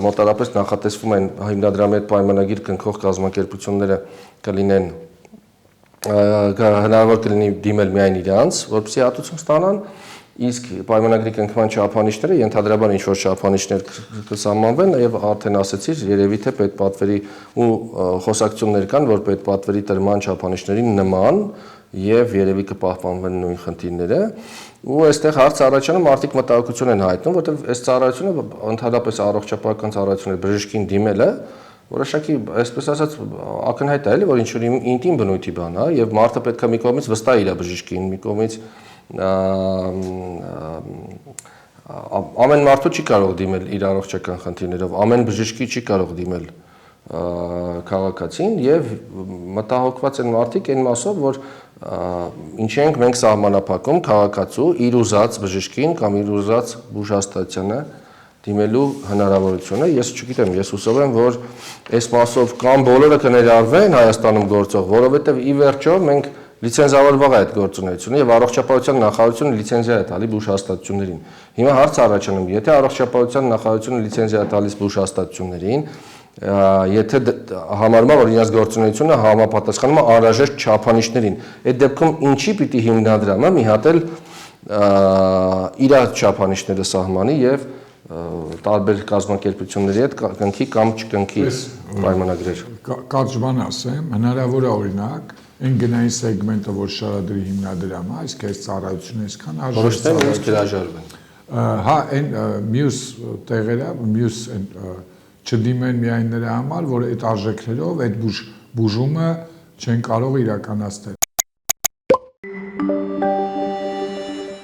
Մոտարապես նախատեսվում են հիմնադրամի հետ պայմանագիր կնքող կազմակերպությունները կլինեն հնարավոր կլինի դիմել միայն իրանց, որպեսզի հատուցում ստանան, իսկ պայմանագրի կնքման չափանիշները ենթադրաբար ինչ-որ չափանիշներ կսահմանվեն եւ արդեն ասեցի, երևի թե պետպատվերի ու խոսակցություններ կան, որ պետպատվերի տրման չափանիշներին նման եւ երևի կպահպանվեն նույն խնդիրները ու այստեղ հարց առաջանում մարդիկ մտահոգություն են հայտնում, որովհետեւ այս ծառայությունը ընդհանրապես առողջապահական ծառայությունների բժշկին դիմելը որոշակի, այսպես ասած, ակնհայտ է, էլի, որ ինչ-որ ինտիմ բնույթի բան է եւ մարդը պետք է մի կողմից վստահ իր բժշկին, մի կողմից ամեն մարդու չի կարող դիմել իր առողջական խնդիրներով, ամեն բժշկի չի կարող դիմել քաղաքացին եւ մտահոգված են մարդիկ այն մասով, որ ինչ ենք մենք սահմանափակում քաղաքացու իր ուզած բժշկին կամ իր ուզած բուժհաստատությանը դիմելու հնարավորությունը, ես չգիտեմ, ես հուսով եմ, որ այս մասով կամ բոլորը կներառվեն Հայաստանում գործող, որովհետև ի վերջո մենք լիցենզավորվող է այդ գործունեությունը եւ առողջապահության նախարարությունը լիցենզիա է տալի բուժհաստատություններին։ Հիմա հարց առաջանում, եթե առողջապահության նախարարությունը լիցենզիա է տալիս բուժհաստատություններին, եթե համարում է, որ իրենց գործունեությունը համապատասխանում է անհրաժեշտ չափանիշներին, այդ դեպքում ինչի պիտի հիմնադրամը մի հատ էլ իր չափանիշները սահմանի եւ տարբեր կազմակերպությունների հետ կնքի կամ չկնքի պայմանագրեր։ Կարճ բան ասեմ, հնարավոր է օրինակ այն գնային սեգմենտը, որ շարադրի հիմնադրամը, այսինքն այս ծառայությունը այսքան արժեքավոր հրաժարվեն։ Հա, այն մյուս տեղերը, մյուս չդիմեն միայն նրա համար, որ այդ արժեքներով այդ բուժումը չեն կարող իրականացնել։